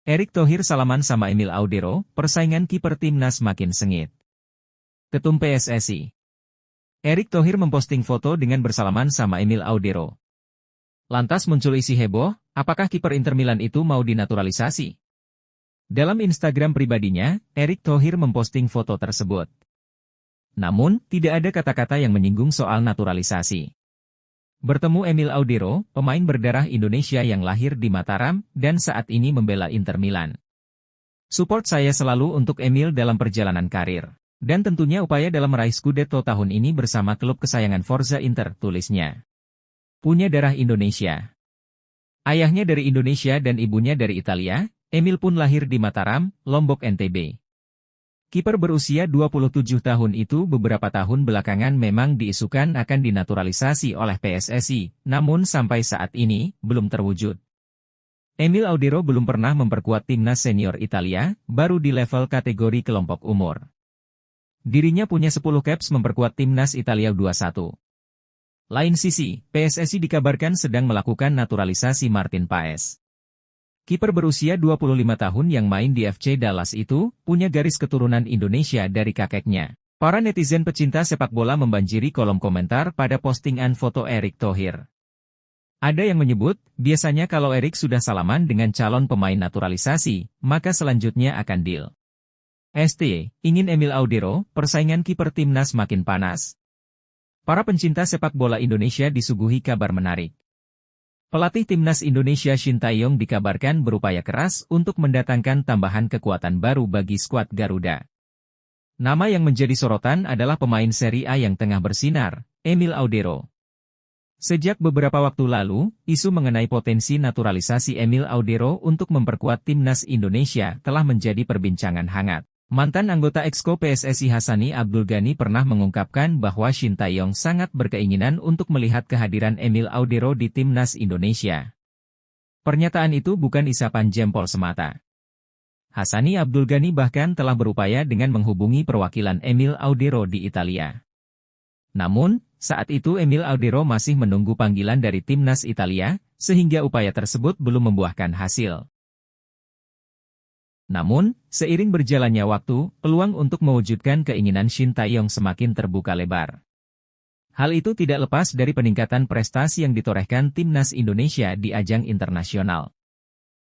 Erick Thohir salaman sama Emil Audero, persaingan kiper timnas makin sengit. Ketum PSSI. Erick Thohir memposting foto dengan bersalaman sama Emil Audero. Lantas muncul isi heboh, apakah kiper Inter Milan itu mau dinaturalisasi? Dalam Instagram pribadinya, Erick Thohir memposting foto tersebut. Namun, tidak ada kata-kata yang menyinggung soal naturalisasi. Bertemu Emil Audero, pemain berdarah Indonesia yang lahir di Mataram, dan saat ini membela Inter Milan. Support saya selalu untuk Emil dalam perjalanan karir. Dan tentunya upaya dalam meraih Scudetto tahun ini bersama klub kesayangan Forza Inter, tulisnya. Punya darah Indonesia. Ayahnya dari Indonesia dan ibunya dari Italia, Emil pun lahir di Mataram, Lombok NTB. Kiper berusia 27 tahun itu beberapa tahun belakangan memang diisukan akan dinaturalisasi oleh PSSI, namun sampai saat ini, belum terwujud. Emil Audero belum pernah memperkuat timnas senior Italia, baru di level kategori kelompok umur. Dirinya punya 10 caps memperkuat timnas Italia U21. Lain sisi, PSSI dikabarkan sedang melakukan naturalisasi Martin Paes. Kiper berusia 25 tahun yang main di FC Dallas itu, punya garis keturunan Indonesia dari kakeknya. Para netizen pecinta sepak bola membanjiri kolom komentar pada postingan foto Erick Thohir. Ada yang menyebut, biasanya kalau Erick sudah salaman dengan calon pemain naturalisasi, maka selanjutnya akan deal. ST, ingin Emil Audero, persaingan kiper timnas makin panas. Para pencinta sepak bola Indonesia disuguhi kabar menarik. Pelatih timnas Indonesia Shin Tae-yong dikabarkan berupaya keras untuk mendatangkan tambahan kekuatan baru bagi skuad Garuda. Nama yang menjadi sorotan adalah pemain Serie A yang tengah bersinar, Emil Audero. Sejak beberapa waktu lalu, isu mengenai potensi naturalisasi Emil Audero untuk memperkuat timnas Indonesia telah menjadi perbincangan hangat. Mantan anggota Exco PSSI Hassani Abdul Ghani pernah mengungkapkan bahwa Shin Tae-yong sangat berkeinginan untuk melihat kehadiran Emil Audero di timnas Indonesia. Pernyataan itu bukan isapan jempol semata. Hassani Abdul Ghani bahkan telah berupaya dengan menghubungi perwakilan Emil Audero di Italia. Namun, saat itu Emil Audero masih menunggu panggilan dari timnas Italia, sehingga upaya tersebut belum membuahkan hasil. Namun, seiring berjalannya waktu, peluang untuk mewujudkan keinginan Shin Tae-yong semakin terbuka lebar. Hal itu tidak lepas dari peningkatan prestasi yang ditorehkan timnas Indonesia di ajang internasional.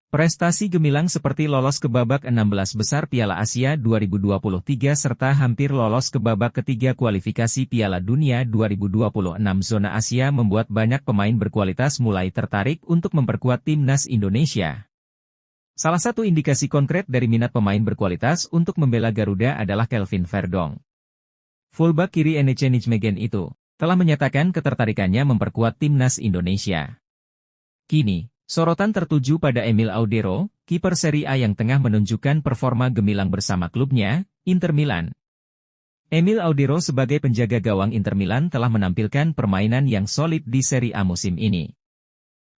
Prestasi gemilang seperti lolos ke babak 16 besar Piala Asia 2023 serta hampir lolos ke babak ketiga kualifikasi Piala Dunia 2026 zona Asia membuat banyak pemain berkualitas mulai tertarik untuk memperkuat timnas Indonesia. Salah satu indikasi konkret dari minat pemain berkualitas untuk membela Garuda adalah Kelvin Verdong. Fullback kiri NEC Nijmegen itu telah menyatakan ketertarikannya memperkuat timnas Indonesia. Kini, sorotan tertuju pada Emil Audero, kiper Serie A yang tengah menunjukkan performa gemilang bersama klubnya, Inter Milan. Emil Audero sebagai penjaga gawang Inter Milan telah menampilkan permainan yang solid di Serie A musim ini.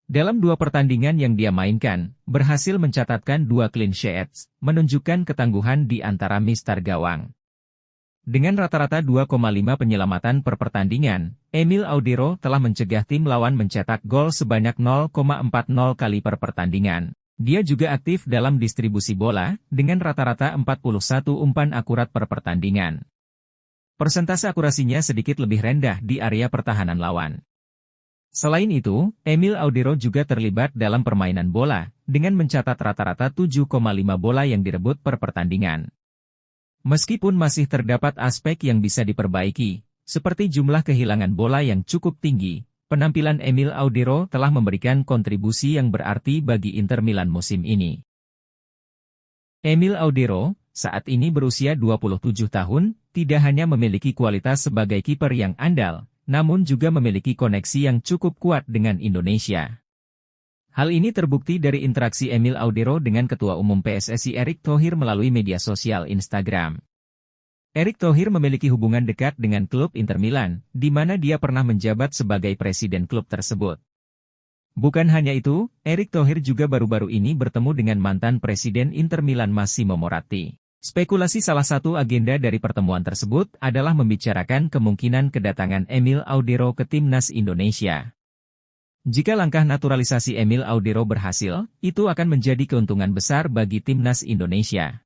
Dalam 2 pertandingan yang dia mainkan, berhasil mencatatkan 2 clean sheets, menunjukkan ketangguhan di antara mister gawang. Dengan rata-rata 2,5 penyelamatan per pertandingan, Emil Audero telah mencegah tim lawan mencetak gol sebanyak 0,40 kali per pertandingan. Dia juga aktif dalam distribusi bola, dengan rata-rata 41 umpan akurat per pertandingan. Persentase akurasinya sedikit lebih rendah di area pertahanan lawan. Selain itu, Emil Audero juga terlibat dalam permainan bola, dengan mencatat rata-rata 7,5 bola yang direbut per pertandingan. Meskipun masih terdapat aspek yang bisa diperbaiki, seperti jumlah kehilangan bola yang cukup tinggi, penampilan Emil Audero telah memberikan kontribusi yang berarti bagi Inter Milan musim ini. Emil Audero, saat ini berusia 27 tahun, tidak hanya memiliki kualitas sebagai kiper yang andal, namun juga memiliki koneksi yang cukup kuat dengan Indonesia. Hal ini terbukti dari interaksi Emil Audero dengan Ketua Umum PSSI Erick Thohir melalui media sosial Instagram. Erick Thohir memiliki hubungan dekat dengan klub Inter Milan, di mana dia pernah menjabat sebagai presiden klub tersebut. Bukan hanya itu, Erick Thohir juga baru-baru ini bertemu dengan mantan presiden Inter Milan Massimo Moratti. Spekulasi salah satu agenda dari pertemuan tersebut adalah membicarakan kemungkinan kedatangan Emil Audero ke timnas Indonesia. Jika langkah naturalisasi Emil Audero berhasil, itu akan menjadi keuntungan besar bagi timnas Indonesia.